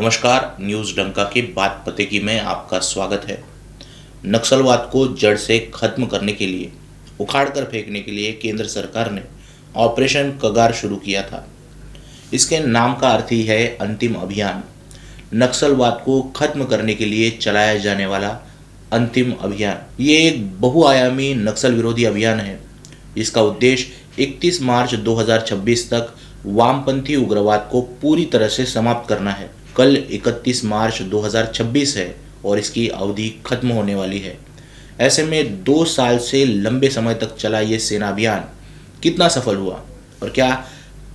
नमस्कार, न्यूज़ डंका के बात पते की में आपका स्वागत है। नक्सलवाद को जड़ से खत्म करने के लिए, उखाड़ कर फेंकने के लिए केंद्र सरकार ने ऑपरेशन कगार शुरू किया था। इसके नाम का अर्थ ही है अंतिम अभियान। नक्सलवाद को खत्म करने के लिए चलाया जाने वाला अंतिम अभियान। ये एक बहुआयामी नक्सल विरोधी अभियान है। इसका उद्देश्य 31 मार्च 2026 तक वामपंथी उग्रवाद को पूरी तरह से समाप्त करना है। कल 31 मार्च 2026 है और इसकी अवधि खत्म होने वाली है। ऐसे में 2 साल से लंबे समय तक चला ये सेना अभियान कितना सफल हुआ और क्या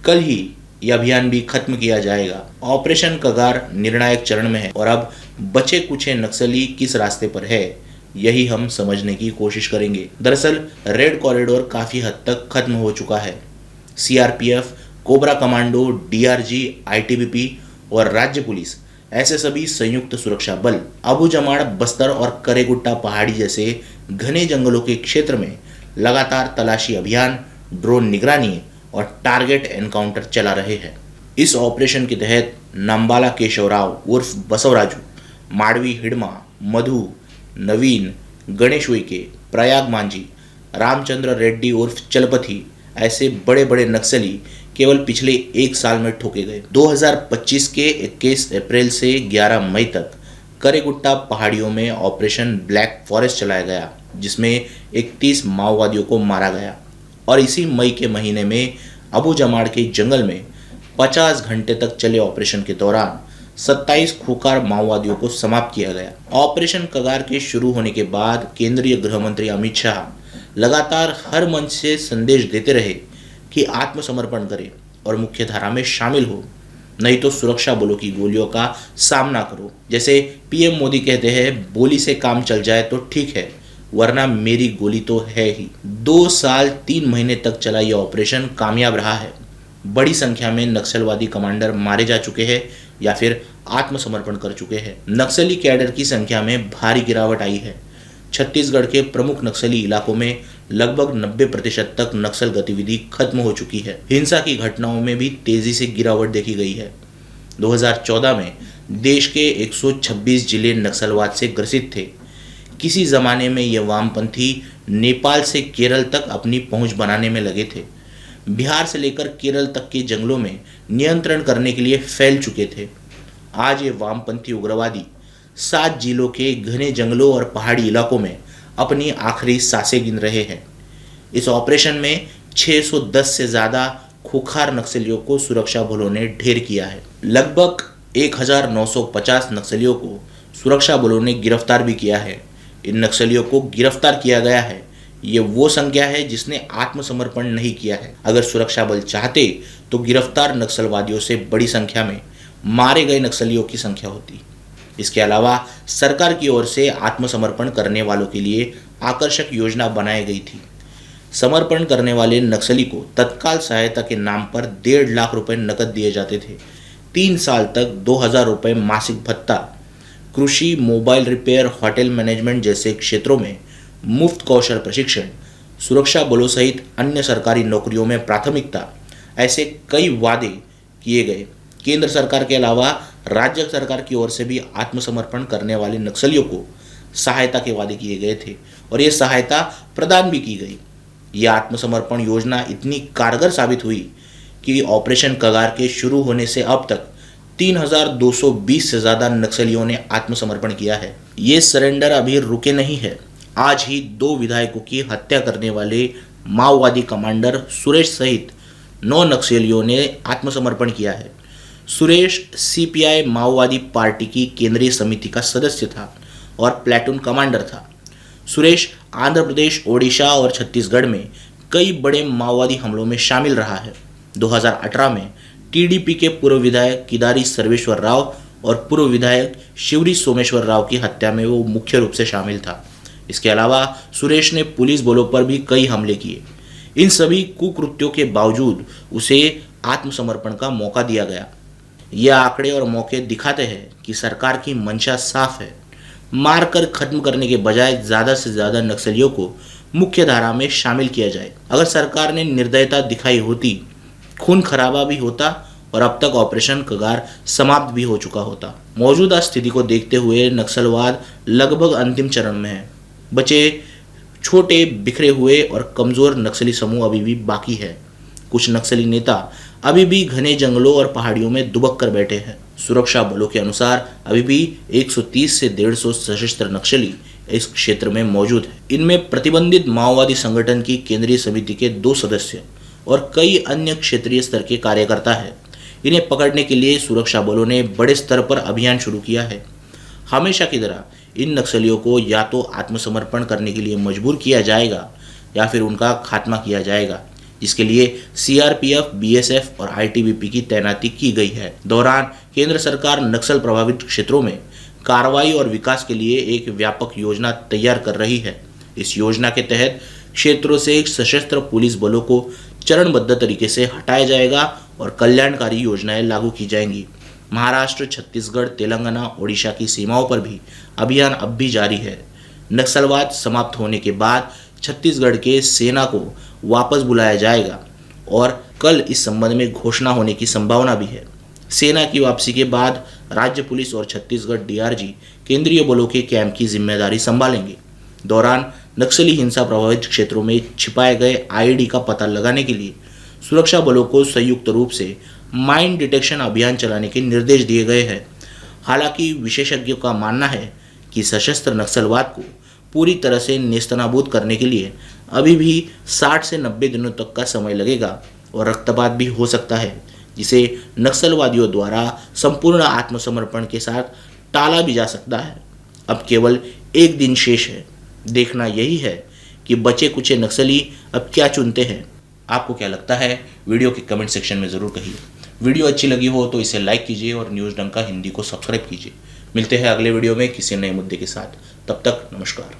कल ही यह अभियान भी खत्म किया जाएगा? ऑपरेशन कगार निर्णायक चरण में है और अब बचे कुछ नक्सली किस रास्ते पर है, यही हम समझने की कोशिश करेंगे। दरअसल रेड कॉरिडोर काफी हद तक खत्म हो चुका है। CRPF, cobra commando, DRG, ITBP और राज्य पुलिस ऐसे सभी संयुक्त सुरक्षा बल अबू जमाड़, बस्तर और करेगुट्टा पहाड़ी जैसे घने जंगलों के क्षेत्र में लगातार तलाशी अभियान, ड्रोन निगरानी और टारगेट एनकाउंटर चला रहे हैं। इस ऑपरेशन के तहत नाम्बाला केशवराव उर्फ बसवराजू, माडवी हिडमा, मधु, नवीन, गणेश उइके, प्रयाग मांझी, रामचंद्र रेड्डी उर्फ चलपथी ऐसे बड़े बड़े नक्सली केवल पिछले 1 साल में ठोके गए। 2025 के 21 अप्रैल से 11 मई तक करेगुट्टा पहाड़ियों में ऑपरेशन ब्लैक फॉरेस्ट चलाया गया, जिसमें 31 माओवादियों को मारा गया और इसी मई के महीने में अबू जमाड़ के जंगल में 50 घंटे तक चले ऑपरेशन के दौरान 27 खूंखार माओवादियों को समाप्त किया गया। ऑपरेशन कगार के शुरू होने के बाद केंद्रीय गृह मंत्री अमित शाह लगातार हर मंच से संदेश देते रहे कि आत्मसमर्पण करें और मुख्य धारा में शामिल हो, नहीं तो सुरक्षा बलों की गोलियों का सामना करो। जैसे पीएम मोदी कहते हैं, बोली से काम चल जाए तो ठीक है, वरना मेरी गोली तो है ही। 2 साल 3 महीने तक चला यह ऑपरेशन कामयाब रहा है। बड़ी संख्या में नक्सलवादी कमांडर मारे जा चुके हैं या फिर आत्मसमर्पण कर चुके हैं। नक्सली कैडर की संख्या में भारी गिरावट आई है। छत्तीसगढ़ के प्रमुख नक्सली इलाकों में लगभग 90% तक नक्सल गतिविधि खत्म हो चुकी है। हिंसा की घटनाओं में भी तेजी से गिरावट देखी गई है। 2014 में देश के 126 जिले नक्सलवाद से ग्रसित थे। किसी जमाने में ये वामपंथी नेपाल से केरल तक अपनी पहुंच बनाने में लगे थे। बिहार से लेकर केरल तक के जंगलों में नियंत्रण करने के लिए फैल चुके थे। आज ये वामपंथी उग्रवादी 7 जिलों के घने जंगलों और पहाड़ी इलाकों में अपनी आखिरी सांसें गिन रहे हैं। इस ऑपरेशन में 610 से ज़्यादा खूंखार नक्सलियों को सुरक्षा बलों ने ढेर किया है। लगभग 1950 नक्सलियों को सुरक्षा बलों ने गिरफ्तार भी किया है। इन नक्सलियों को गिरफ्तार किया गया है, ये वो संख्या है जिसने आत्मसमर्पण नहीं किया है। अगर सुरक्षा बल चाहते तो गिरफ्तार नक्सलवादियों से बड़ी संख्या में मारे गए नक्सलियों की संख्या होती। इसके अलावा सरकार की ओर से आत्मसमर्पण करने वालों के लिए आकर्षक योजना बनाई गई थी। समर्पण करने वाले नक्सली को तत्काल सहायता के नाम पर 1.5 लाख रुपए नकद दिए जाते थे। 3 साल तक 2,000 रुपए मासिक भत्ता, कृषि, मोबाइल रिपेयर, होटल मैनेजमेंट जैसे क्षेत्रों में मुफ्त कौशल प्रशिक्षण, सुरक्षा बलों सहित अन्य सरकारी नौकरियों में प्राथमिकता, ऐसे कई वादे किए गए। केंद्र सरकार के अलावा राज्य सरकार की ओर से भी आत्मसमर्पण करने वाले नक्सलियों को सहायता के वादे किए गए थे और ये सहायता प्रदान भी की गई। यह आत्मसमर्पण योजना इतनी कारगर साबित हुई कि ऑपरेशन कगार के शुरू होने से अब तक 3,220 से ज़्यादा नक्सलियों ने आत्मसमर्पण किया है। ये सरेंडर अभी रुके नहीं है। आज ही 2 विधायकों की हत्या करने वाले माओवादी कमांडर सुरेश सहित 9 नक्सलियों ने आत्मसमर्पण किया है। सुरेश सीपीआई माओवादी पार्टी की केंद्रीय समिति का सदस्य था और प्लेटून कमांडर था। सुरेश आंध्र प्रदेश, ओडिशा और छत्तीसगढ़ में कई बड़े माओवादी हमलों में शामिल रहा है। 2018 में टीडीपी के पूर्व विधायक किदारी सर्वेश्वर राव और पूर्व विधायक शिवरी सोमेश्वर राव की हत्या में वो मुख्य रूप से शामिल था। इसके अलावा सुरेश ने पुलिस बलों पर भी कई हमले किए। इन सभी कुकृत्यों के बावजूद उसे आत्मसमर्पण का मौका दिया गया। ये आंकड़े और मौके दिखाते हैं कि सरकार की मंशा साफ है। मारकर खत्म करने के बजाय ज़्यादा से ज़्यादा नक्सलियों को मुख्य धारा में शामिल किया जाए। अगर सरकार ने निर्दयता दिखाई होती, खून खराबा भी होता और अब तक ऑपरेशन कगार समाप्त भी हो चुका होता। मौजूदा स्थिति को देखते हुए नक्सलवाद लगभग अंतिम चरण में है। बचे छोटे, बिखरे हुए और कमजोर नक्सली समूह अभी भी बाकी है। कुछ नक्सली नेता अभी भी घने जंगलों और पहाड़ियों में दुबक कर बैठे हैं। सुरक्षा बलों के अनुसार अभी भी 130 से 150 सशस्त्र नक्सली इस क्षेत्र में मौजूद है। इनमें प्रतिबंधित माओवादी संगठन की केंद्रीय समिति के 2 सदस्य और कई अन्य क्षेत्रीय स्तर के कार्यकर्ता हैं। इन्हें पकड़ने के लिए सुरक्षा बलों ने बड़े स्तर पर अभियान शुरू किया है। हमेशा की तरह इन नक्सलियों को या तो आत्मसमर्पण करने के लिए मजबूर किया जाएगा या फिर उनका खात्मा किया जाएगा, जिसके लिए सीआरपीएफ, बीएसएफ और आईटीबीपी की तैनाती की गई है। दौरान केंद्र सरकार नक्सल प्रभावित क्षेत्रों में कार्रवाई और विकास के लिए एक व्यापक योजना तैयार कर रही है। इस योजना के तहत क्षेत्रों से सशस्त्र पुलिस बलों को चरणबद्ध तरीके से हटाया जाएगा और कल्याणकारी योजनाएं लागू की जाएंगी। महाराष्ट्र, छत्तीसगढ़, तेलंगाना, ओडिशा की सीमाओं पर भी अभियान अब भी जारी है। नक्सलवाद समाप्त होने के बाद छत्तीसगढ़ के सेना को वापस बुलाया जाएगा और कल इस संबंध में घोषणा होने की संभावना भी है। सेना की वापसी के बाद राज्य पुलिस और छत्तीसगढ़ डीआरजी केंद्रीय बलों के कैंप की जिम्मेदारी संभालेंगे। दौरान नक्सली हिंसा प्रभावित क्षेत्रों में छिपाए गए आईईडी का पता लगाने के लिए सुरक्षा बलों को संयुक्त रूप से माइन डिटेक्शन अभियान चलाने के निर्देश दिए गए हैं। हालांकि विशेषज्ञों का मानना है कि सशस्त्र नक्सलवाद को पूरी तरह से नेस्तनाबूद करने के लिए अभी भी 60 से 90 दिनों तक का समय लगेगा और रक्तपात भी हो सकता है, जिसे नक्सलवादियों द्वारा संपूर्ण आत्मसमर्पण के साथ टाला भी जा सकता है। अब केवल एक दिन शेष है। देखना यही है कि बचे कुचे नक्सली अब क्या चुनते हैं। आपको क्या लगता है? वीडियो के कमेंट सेक्शन में ज़रूर कहिए। वीडियो अच्छी लगी हो तो इसे लाइक कीजिए और न्यूज़ डंका हिंदी को सब्सक्राइब कीजिए। मिलते हैं अगले वीडियो में किसी नए मुद्दे के साथ। तब तक नमस्कार।